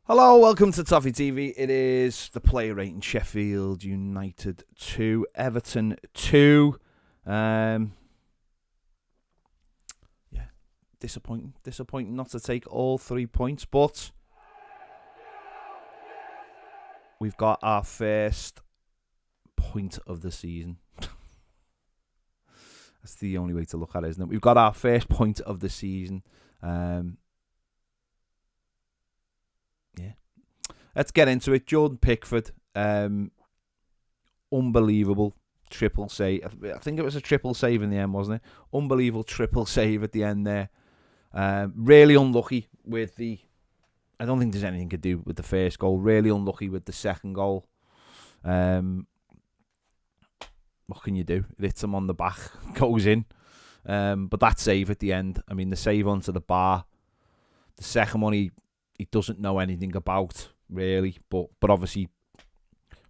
Hello, welcome to Toffee TV. It is the player rating: Sheffield United 2, Everton 2. Yeah, disappointing not to take all 3 points, but we've got our first point of the season. That's the only way to look at it, isn't it? We've got our first point of the season. Yeah. Let's get into it. Jordan Pickford, unbelievable triple save. I think it was a triple save in the end, wasn't it? Unbelievable triple save at the end there. Really unlucky with the... I don't think there's anything to do with the first goal. Really unlucky with the second goal. What can you do? It hits him on the back, goes in. But that save at the end, I mean, the save onto the bar, the second one he doesn't know anything about, really, but obviously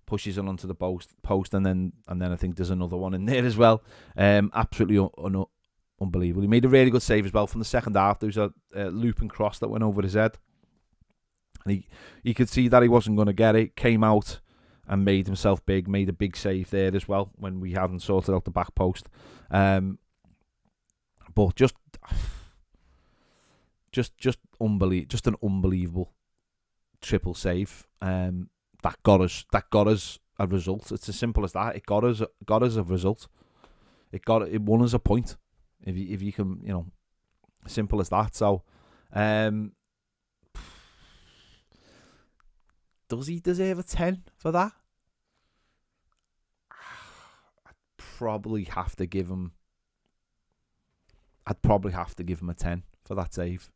pushes it onto the post, and then I think there's another one in there as well. Absolutely unbelievable. He made a really good save as well from the second half. There was a looping cross that went over his head, and he could see that he wasn't going to get it. Came out and made himself big. Made a big save there as well when we hadn't sorted out the back post. But just unbelievable, just an unbelievable triple save. That got us a result. It's as simple as that. It got us a result. It won us a point. If you can, simple as that. So, does he deserve a 10 for that? I'd probably have to give him a 10 for that save,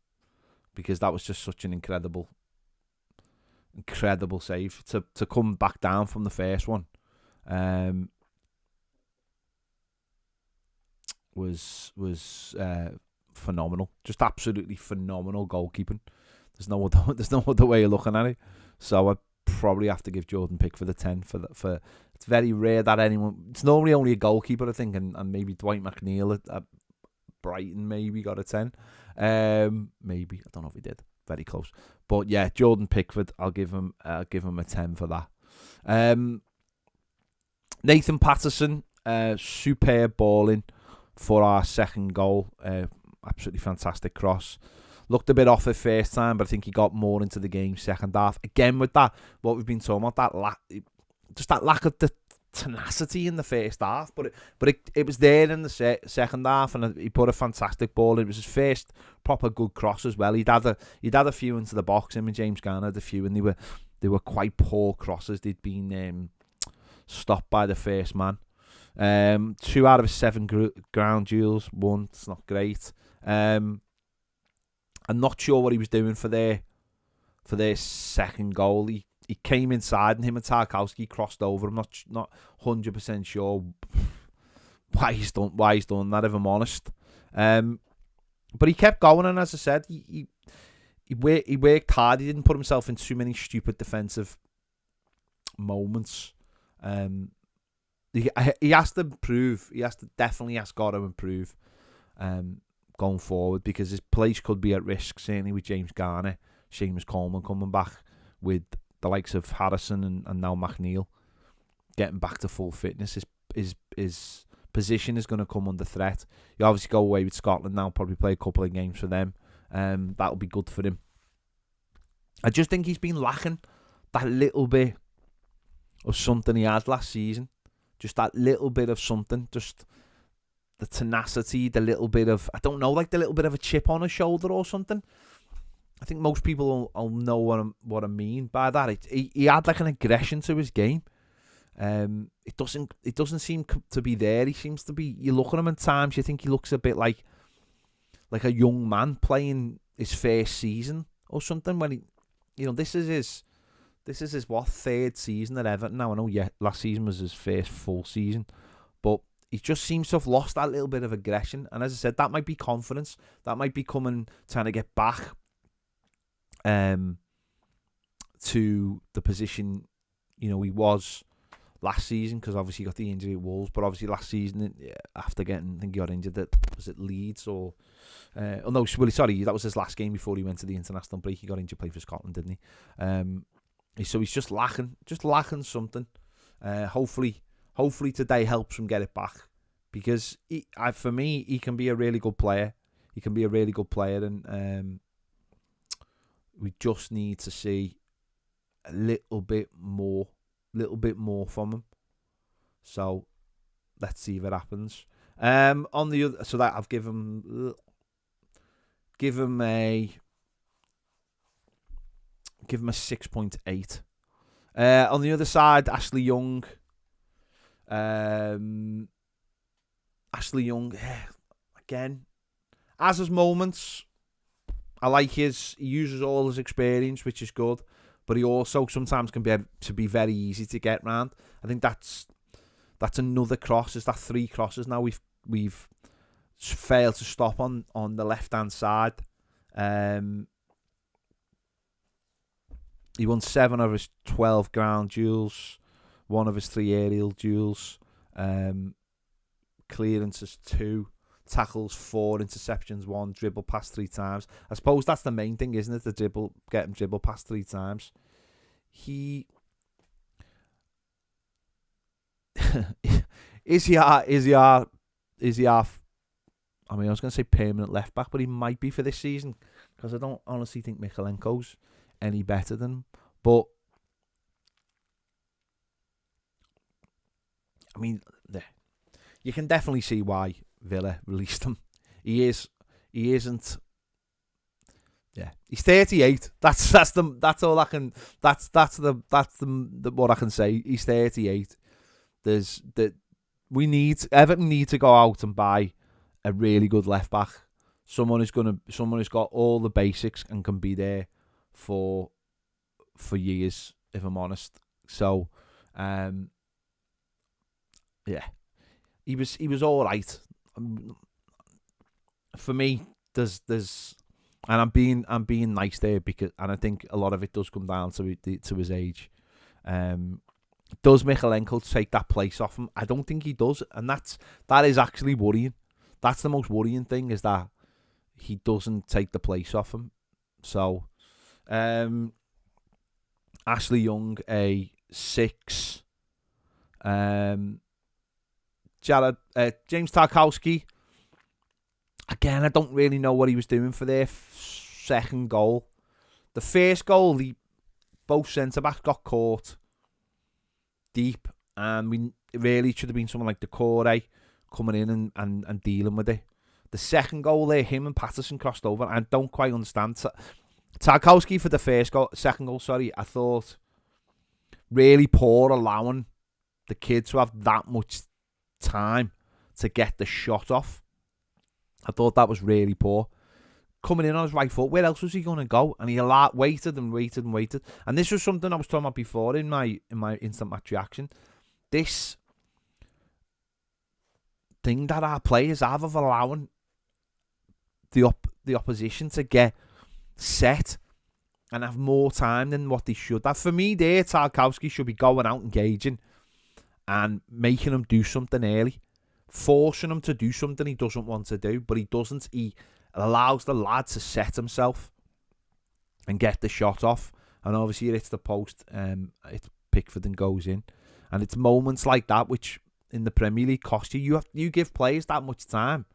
because that was just such an incredible save to come back down from the first one. Was phenomenal, just absolutely phenomenal goalkeeping. There's no other way of looking at it. So I'd probably have to give Jordan Pickford a 10 for that. For it's very rare that anyone. It's normally only a goalkeeper, I think, and maybe Dwight McNeil at Brighton maybe got a 10. Maybe, I don't know if he did. Very close. But yeah, Jordan Pickford, I'll give him a 10 for that. Nathan Patterson, superb balling for our second goal. Absolutely fantastic cross. Looked a bit off at first time, but I think he got more into the game second half. Again, with that, what we've been talking about, that lack of the tenacity in the first half, but it was there in the second half, and he put a fantastic ball. It was his first proper good cross as well. He'd had a few into the box. Him and James Garner had a few, and they were quite poor crosses. They'd been stopped by the first man. 2 out of 7 ground duels won. It's not great. I'm not sure what he was doing for their second goal. He came inside, and him and Tarkowski crossed over. I'm not 100% sure why he's done that, if I'm honest. But he kept going, and as I said, he worked hard. He didn't put himself in too many stupid defensive moments. He has to improve. He definitely has got to improve going forward, because his place could be at risk, certainly with James Garner, Seamus Coleman coming back, with the likes of Patterson and now McNeil getting back to full fitness. His position is going to come under threat. You obviously go away with Scotland now, probably play a couple of games for them. That'll be good for him. I just think he's been lacking that little bit of something he had last season. Just that little bit of something. Just the tenacity, the little bit of, I don't know, like the little bit of a chip on his shoulder or something. I think most people will know what I mean by that. He had like an aggression to his game. It doesn't seem to be there. He seems to be. You look at him at times, you think he looks a bit like a young man playing his first season or something. When this is his third season at Everton now. I know, last season was his first full season, but he just seems to have lost that little bit of aggression. And as I said, that might be confidence. That might be trying to get back to the position he was last season, because obviously he got the injury at Wolves, but obviously last season, after getting, I think he got injured at Leeds or... oh no, sorry, that was his last game before he went to the international break. He got injured, played for Scotland, didn't he? So he's just lacking something. Hopefully today helps him get it back, because for me, he can be a really good player. He can be a really good player, and we just need to see a little bit more from him. So let's see if it happens. On the other, so that I've given him a 6.8. On the other side, Ashley Young, again, has his moments. I like he uses all his experience, which is good, but he also sometimes can be very easy to get round. I think that's another cross. Is that 3 crosses now we've failed to stop on the left hand side. He won 7 of his 12 ground duels, 1 of his 3 aerial duels, clearances 2, tackles 4, interceptions 1, dribble past 3 times. I suppose that's the main thing, isn't it? Get him dribble past 3 times. Is he our I mean, I was going to say permanent left back, but he might be for this season, because I don't honestly think Mykolenko's any better than him. But I mean, you can definitely see why Villa released him. He isn't. Yeah, he's 38. That's all I can. That's the what I can say. He's 38. Everton need to go out and buy a really good left back. Someone who's got all the basics and can be there for years, if I'm honest. So, yeah, he was all right. For me, there's and I'm being nice there, because, and I think a lot of it does come down to his age. Does Mykolenko take that place off him? I don't think he does, and that is actually worrying. That's the most worrying thing, is that he doesn't take the place off him. So, Ashley Young a 6. James Tarkowski. Again, I don't really know what he was doing for their second goal. The first goal, both centre backs got caught deep, and it should have been someone like Doucoure coming in and dealing with it. The second goal there, him and Patterson crossed over. I don't quite understand. Tarkowski for the second goal, I thought really poor, allowing the kid to have that much time to get the shot off. I thought that was really poor. Coming in on his right foot, where else was he going to go? And he waited and waited and waited. And this was something I was talking about before in my instant match reaction. This thing that our players have of allowing the opposition to get set and have more time than what they should have. For me, Tarkowski should be going out engaging and making him do something early, forcing him to do something he doesn't want to do, but he doesn't. He allows the lad to set himself and get the shot off, and obviously it hits the post, it's Pickford and goes in. And it's moments like that which in the Premier League cost you. You give players that much time,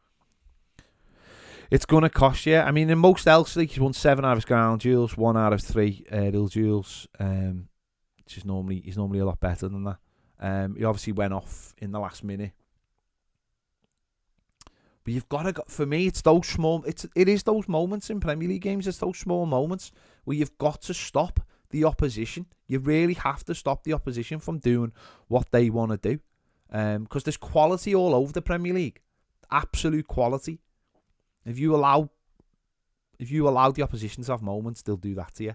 it's going to cost you. I mean, in most else leagues, he's won 7 out of his ground duels, 1 out of 3 aerial duels, which is he's normally a lot better than that. He obviously went off in the last minute. But you've got to, for me, it's those small. It is those moments in Premier League games. It's those small moments where you've got to stop the opposition. You really have to stop the opposition from doing what they want to do, because there's quality all over the Premier League, absolute quality. If you allow the opposition to have moments, they'll do that to you.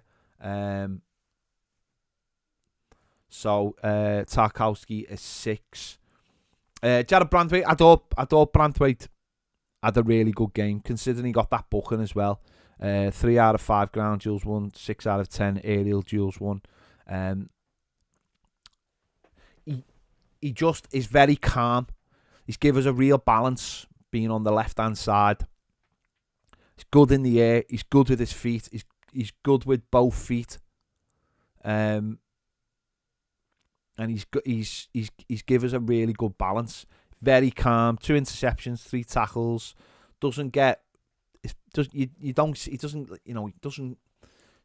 So Tarkowski is 6. Jarrad Branthwaite. I thought Branthwaite had a really good game, considering he got that booking as well. 3 out of 5 ground duels won, 6 out of 10 aerial duels won. he just is very calm. He's given us a real balance being on the left-hand side. He's good in the air. He's good with his feet. He's good with both feet. And he's given us a really good balance. Very calm. 2 interceptions, 3 tackles.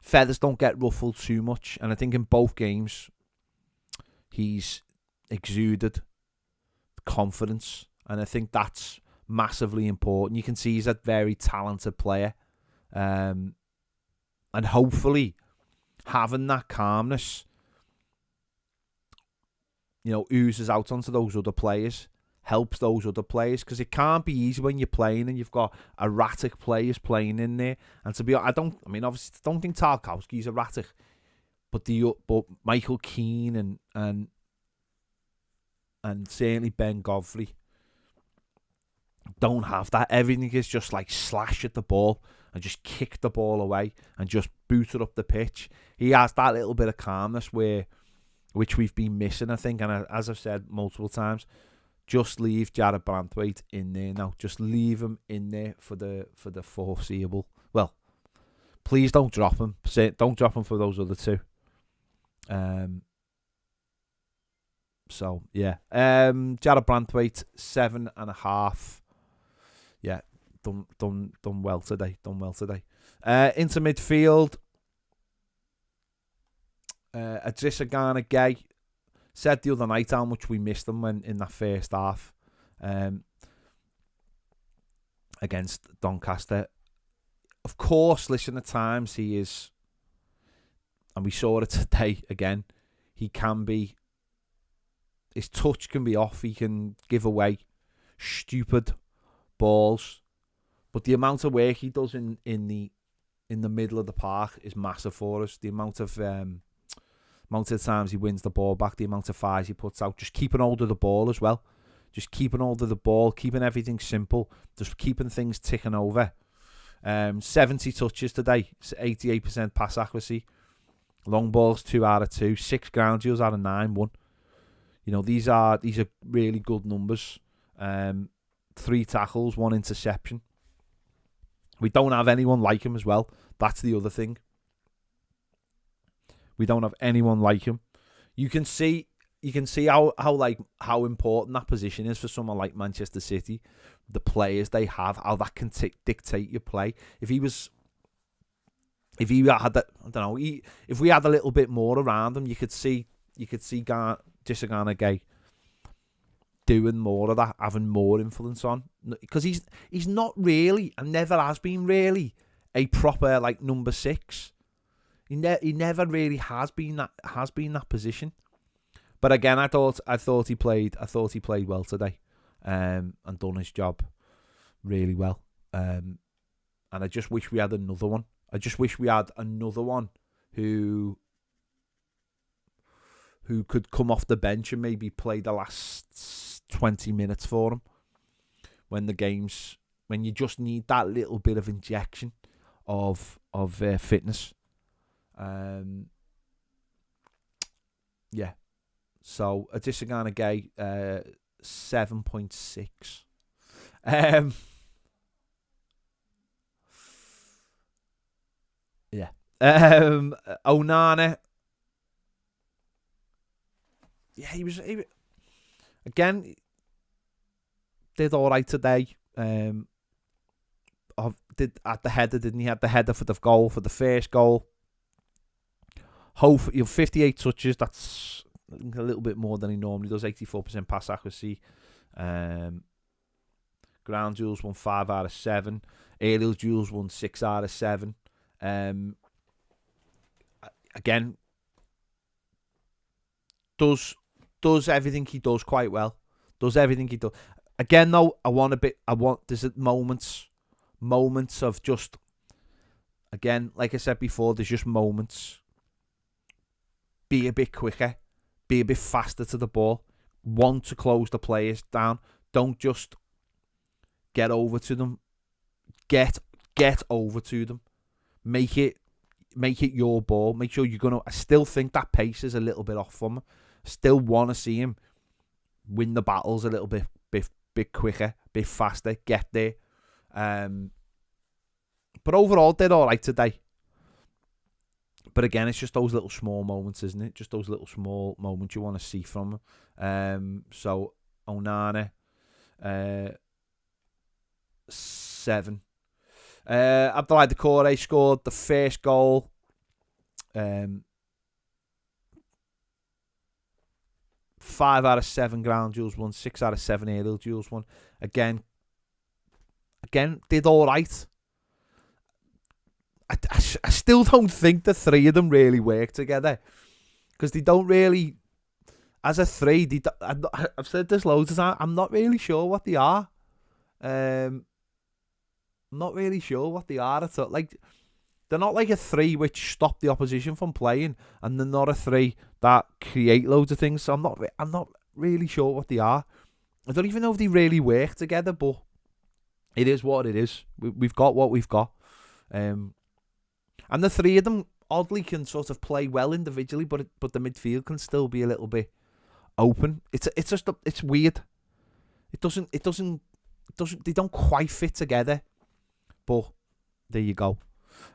Feathers don't get ruffled too much. And I think in both games, he's exuded confidence. And I think that's massively important. You can see he's a very talented player. And hopefully, having that calmness, oozes out onto those other players, helps those other players, because it can't be easy when you're playing and you've got erratic players playing in there. And to be honest, obviously, I don't think Tarkowski's erratic, but Michael Keane and certainly Ben Godfrey don't have that. Everything is just like slash at the ball and just kick the ball away and just boot it up the pitch. He has that little bit of calmness which we've been missing, I think. And as I've said multiple times, just leave Jarrad Branthwaite in there now. Just leave him in there for the foreseeable. Well, please don't drop him. Don't drop him for those other 2. So yeah, Jarrad Branthwaite 7.5. Yeah, done well today. Into midfield. Idrissa Garner Gay said the other night how much we missed him in that first half against Doncaster. Of course, listen, at times he is, and we saw it today again, he can be, his touch can be off, he can give away stupid balls, but the amount of work he does in the middle of the park is massive for us. The amount of times he wins the ball back, the amount of fires he puts out, just keeping hold of the ball as well. Just keeping hold of the ball, keeping everything simple, just keeping things ticking over. 70 touches today, 88% pass accuracy. Long balls 2 out of 2, 6 ground duels out of 9, 1. These are really good numbers. 3 tackles, 1 interception. We don't have anyone like him as well. That's the other thing. We don't have anyone like him. You can see how important that position is for someone like Manchester City. The players they have, how that can dictate your play. If we had that, I don't know. If we had a little bit more around him, you could see Garner Gay doing more of that, having more influence on, because he's not really, and never has been really, a proper like number 6. He never really has been that position. But again, I thought he played well today, and done his job really well. And I just wish we had another one. I just wish we had another one who could come off the bench and maybe play the last 20 minutes for him when you just need that little bit of injection of fitness. Yeah. So Idrissa Garner Gay 7.6. Yeah. Onana. Yeah, he again did all right today. Did at the header, didn't he? Had the header for the goal, for the first goal. Hopefully, 58 touches. That's a little bit more than he normally does. 84% pass accuracy. Ground duels won 5 out of 7. Aerial duels won 6 out of 7. Again, does everything he does quite well. Does everything he does. Again, though, there's moments of just, again, like I said before, there's just moments. Be a bit quicker. Be a bit faster to the ball. Want to close the players down. Don't just get over to them. Get over to them. Make it your ball. Make sure you're going to... I still think that pace is a little bit off from him. Still want to see him win the battles a little bit quicker, bit faster, get there. But overall, did all right today. But again, it's just those little small moments, isn't it? Just those little small moments you want to see from him. So Onana, 7. Abdoulaye Doucoure scored the first goal. 5 out of 7 ground duels won, 6 out of 7 aerial duels won. Again, did all right. I still don't think the three of them really work together, because they don't really, as a three, I've said this loads of times, I'm not really sure what they are. I'm not really sure what they are at all. Like, they're not like a three which stop the opposition from playing, and they're not a three that create loads of things. So I'm not really sure what they are. I don't even know if they really work together, but it is what it is. We've got what we've got. And the three of them oddly can sort of play well individually, but the midfield can still be a little bit open. It's just it's weird. It doesn't they don't quite fit together. But there you go.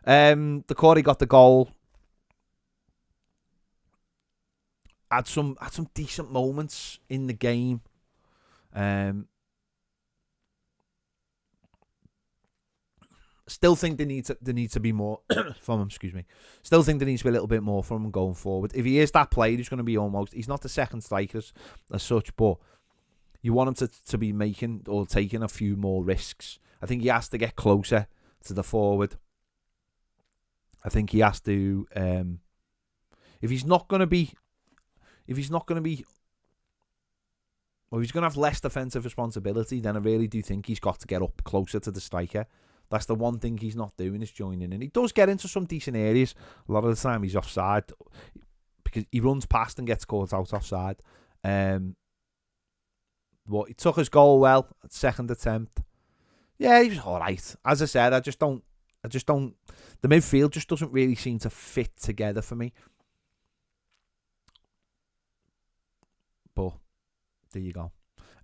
Doucoure got the goal. Had some decent moments in the game. Still think there needs to be more from him. Excuse me. Still think there needs to be a little bit more from him going forward. If he is that player, he's going to be almost. He's not the second striker as such, but you want him to be making or taking a few more risks. I think he has to get closer to the forward. I think he has to. If he's not going to be, or if he's going to have less defensive responsibility, then I really do think he's got to get up closer to the striker. That's the one thing he's not doing, is joining in. He does get into some decent areas. A lot of the time he's offside because he runs past and gets caught out offside. But he took his goal well at second attempt. Yeah, he was all right. As I said, I just don't. The midfield just doesn't really seem to fit together for me. But there you go.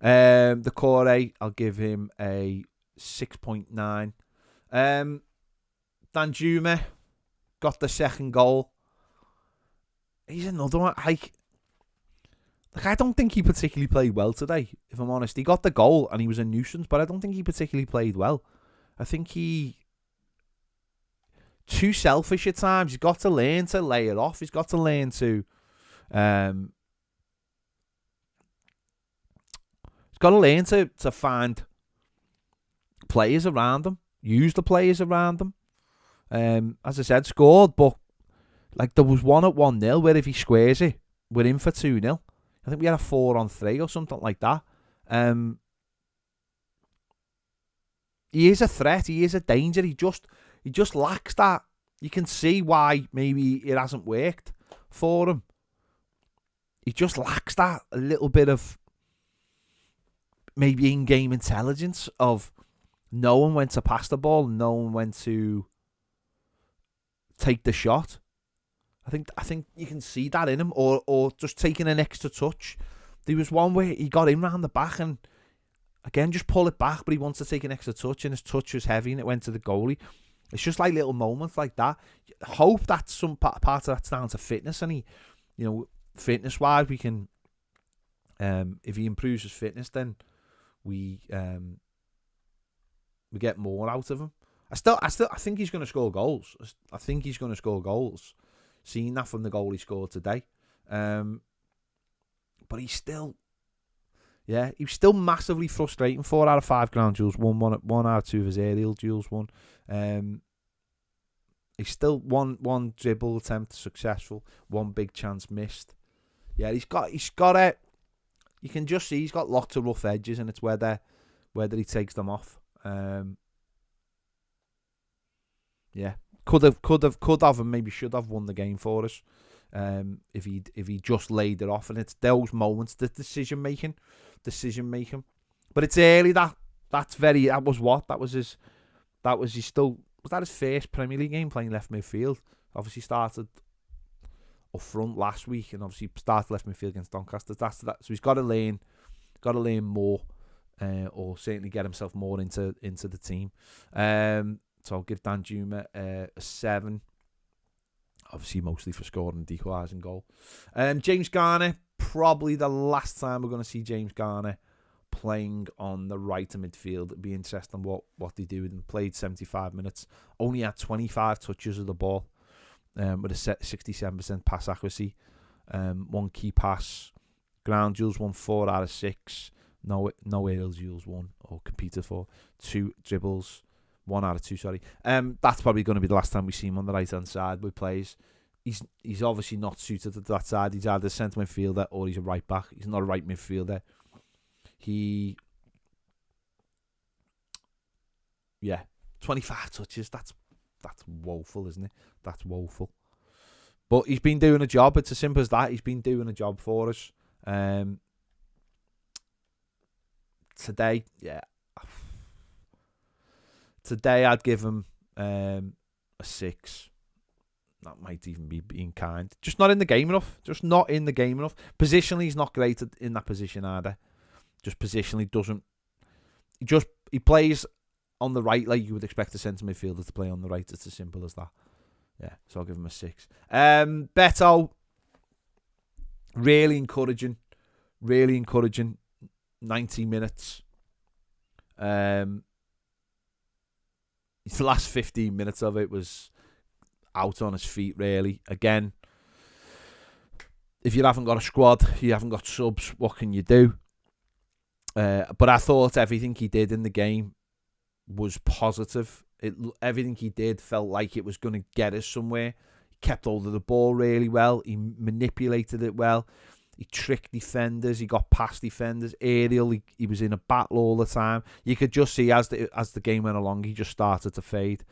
Doucoure, I'll give him a 6.9. Danjuma got the second goal. He's another one. I don't think he particularly played well today, if I'm honest. He got the goal and he was a nuisance, but I don't think he particularly played well. I think he too selfish at times. He's got to learn to lay it off. He's got to learn to to find players around him, use the players around him. As I said, scored, but like there was one at 1-0 where if he squares it, we're in for 2-0. I think we had a 4-on-3 or something like that. He is a threat. He is a danger. He just lacks that. You can see why maybe it hasn't worked for him. He just lacks that a little bit of maybe in-game intelligence of knowing when to pass the ball, knowing when to take the shot. I think you can see that in him, or just taking an extra touch. There was one where he got in round the back and again just pull it back, but he wants to take an extra touch and his touch was heavy and it went to the goalie. It's just like little moments like that. Hope that some part of that's down to fitness, and he, fitness wise, we can. If he improves his fitness, then we get more out of him. I think he's going to score goals. I think he's going to score goals. Seen that from the goal he scored today. But he's still, he was still massively frustrating. 4 out of 5 ground duels won, 1 out of 2 of his aerial duels won. He's still one dribble attempt successful, 1 big chance missed. Yeah, he's got it. You can just see he's got lots of rough edges, and it's whether he takes them off. Could have, and maybe should have won the game for us. If he just laid it off, and it's those moments, the decision making. But it's early. Was that his first Premier League game playing left midfield? Obviously started up front last week, and obviously started left midfield against Doncaster. So he's got to learn got to learn more, or certainly get himself more into the team. So I'll give Danjuma a 7. Obviously, mostly for scoring the equalising goal. James Garner, probably the last time we're going to see James Garner playing on the right of midfield. It'd be interesting what they do with him. Played 75 minutes, only had 25 touches of the ball, with a 67% pass accuracy. 1 key pass, ground duels won 4 out of 6. No aerial duels won or competed for. 2 dribbles, 1 out of 2. Sorry. That's probably going to be the last time we see him on the right hand side with plays. He's obviously not suited to that side. He's either a centre midfielder or he's a right back. He's not a right midfielder. 25 touches. That's woeful, isn't it? That's woeful. But he's been doing a job. It's as simple as that. He's been doing a job for us. Today, I'd give him a 6. That might even be being kind. Just not in the game enough. Positionally, he's not great in that position either. Just positionally doesn't. He plays on the right like you would expect a centre midfielder to play on the right. It's as simple as that. Yeah, so I'll give him a 6. Beto, really encouraging. 90 minutes. The last 15 minutes of it was out on his feet, really. Again, if you haven't got a squad, you haven't got subs, what can you do? But I thought everything he did in the game was positive. Everything he did felt like it was going to get us somewhere. He kept hold of the ball really well. He manipulated it well. He tricked defenders. He got past defenders. Aerial, he was in a battle all the time. You could just see as the game went along, he just started to fade.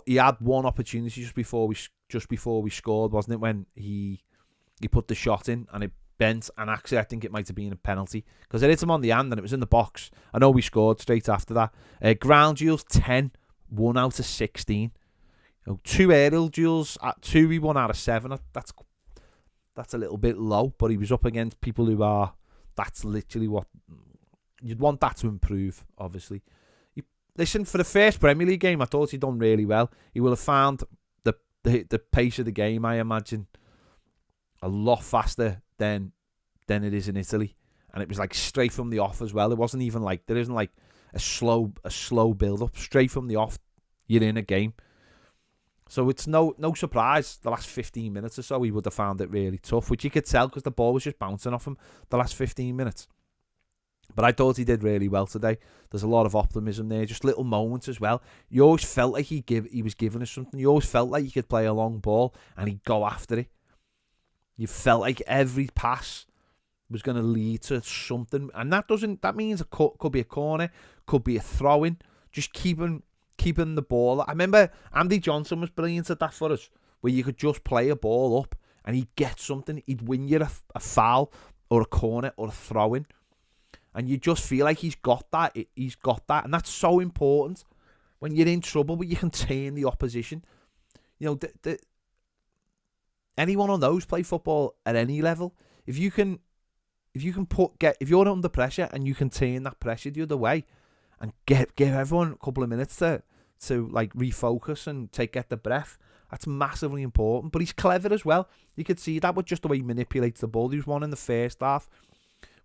He had one opportunity just before we scored, wasn't it? When he put the shot in and it bent, and actually I think it might have been a penalty because it hit him on the hand and it was in the box. I know we scored straight after that. Ground duels 10, 1 out of 16. 2 aerial duels at 2, he 1 out of 7. That's a little bit low, but he was up against people who are. That's literally what you'd want that to improve. Obviously, listen, for the first Premier League game, I thought he'd done really well. He will have found the pace of the game, I imagine, a lot faster than it is in Italy, and it was like straight from the off as well. It wasn't even like there isn't like a slow build up. Straight from the off, you're in a game. So it's no surprise the last 15 minutes or so he would have found it really tough, which you could tell because the ball was just bouncing off him the last 15 minutes. But I thought he did really well today. There's a lot of optimism there, just little moments as well. You always felt like he was giving us something. You always felt like he could play a long ball and he'd go after it. You felt like every pass was going to lead to something, and that means it could be a corner, could be a throw-in. Just keeping the ball. I remember Andy Johnson was brilliant at that for us, where you could just play a ball up and he'd get something. He'd win you a foul or a corner or a throw-in, and you just feel like he's got that. He's got that, and that's so important when you're in trouble. But you can turn the opposition. You know, anyone on those play football at any level. If you're under pressure and you can turn that pressure the other way, and give everyone a couple of minutes to like refocus and get the breath. That's massively important. But he's clever as well. You could see that with just the way he manipulates the ball. There was one in the first half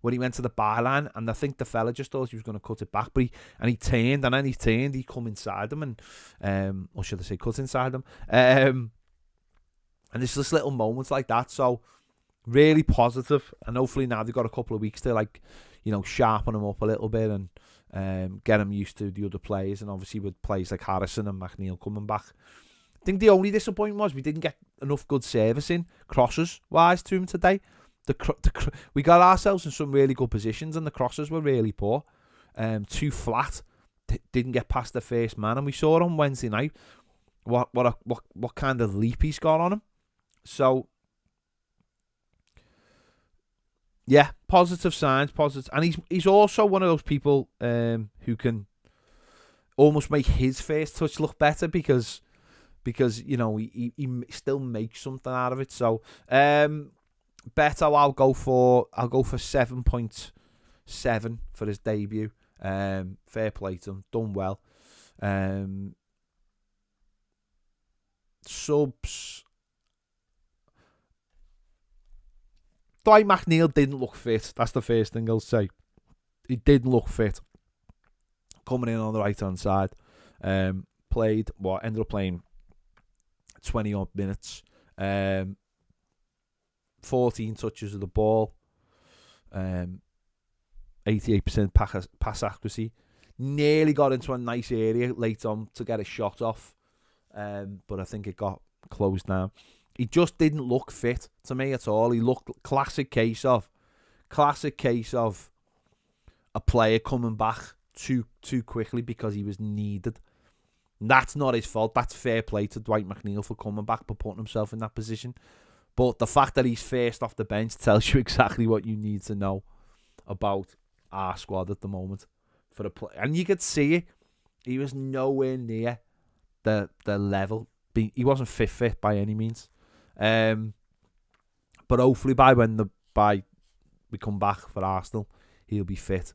when he went to the byline, and I think the fella just thought he was going to cut it back, but he turned, and then he come inside them, and or should I say cut inside them. And there's just little moments like that. So really positive, and hopefully now they've got a couple of weeks to sharpen them up a little bit and get them used to the other players, and obviously with players like Harrison and McNeil coming back. I think the only disappointment was we didn't get enough good servicing, crosses wise, to him today. We got ourselves in some really good positions, and the crosses were really poor. Too flat, didn't get past the first man, and we saw on Wednesday night what kind of leap he's got on him. So yeah, positive signs, positive, and he's also one of those people who can almost make his first touch look better because because, you know, he still makes something out of it. So, Beto, I'll go for 7.7 for his debut. Fair play to him, done well. Subs. Dwight McNeil didn't look fit. That's the first thing I'll say. He didn't look fit. Coming in on the right hand side. Ended up playing 20 odd minutes. 14 touches of the ball. 88% pass accuracy. Nearly got into a nice area late on to get a shot off. But I think it got closed down. He just didn't look fit to me at all. He looked classic case of a player coming back too quickly because he was needed. And that's not his fault. That's fair play to Dwight McNeil for coming back but putting himself in that position. But the fact that he's first off the bench tells you exactly what you need to know about our squad at the moment for the play. And you could see it. He was nowhere near the level. He wasn't fit by any means. But hopefully by we come back for Arsenal, he'll be fit.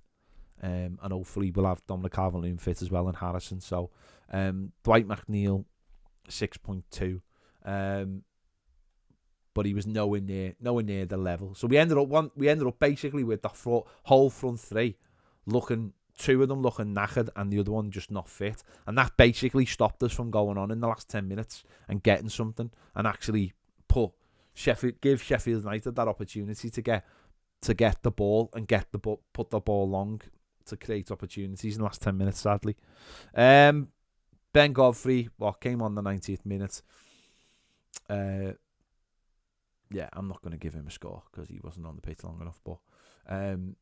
And hopefully we'll have Dominic Calvert-Lewin fit as well and Harrison. So Dwight McNeil 6.2. But he was nowhere near the level. So we ended up basically with the whole front three two of them looking knackered and the other one just not fit. And that basically stopped us from going on in the last 10 minutes and getting something and actually give Sheffield United that opportunity to get the ball and put the ball long to create opportunities in the last 10 minutes, sadly. Ben Godfrey, came on the 90th minute. I'm not going to give him a score because he wasn't on the pitch long enough, but I'm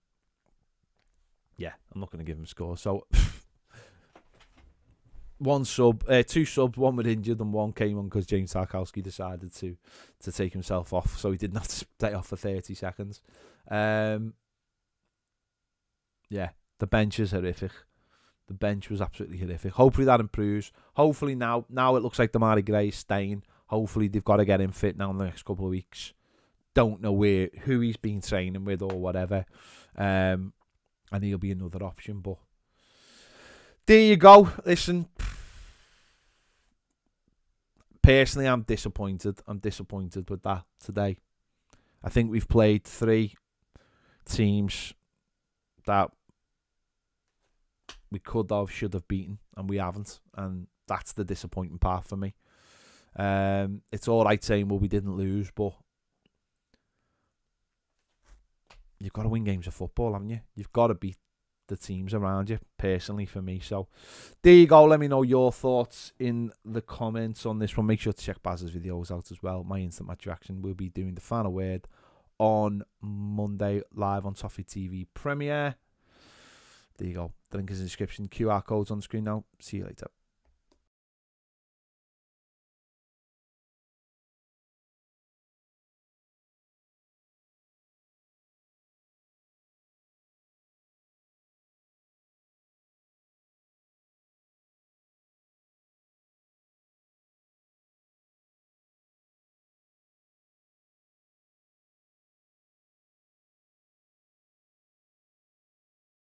not going to give him a score. So two subs, one was injured and one came on because James Tarkowski decided to take himself off, so he did not stay off for 30 seconds. The bench is horrific. The bench was absolutely horrific. Hopefully that improves. Hopefully now it looks like Damari Gray is staying. Hopefully they've got to get him fit now in the next couple of weeks. Don't know who he's been training with or whatever. And he'll be another option. But there you go. Listen, personally, I'm disappointed. I'm disappointed with that today. I think we've played 3 teams that we should have beaten, and we haven't. And that's the disappointing part for me. It's all right saying, well, we didn't lose, but you've got to win games of football, haven't you? You've got to beat the teams around you, personally, for me. So there you go. Let me know your thoughts in the comments on this one. Make sure to check Baz's videos out as well. My instant match reaction. We'll be doing the final word on Monday live on Toffee TV Premiere. There you go. The link is in the description. QR code's on the screen now. See you later.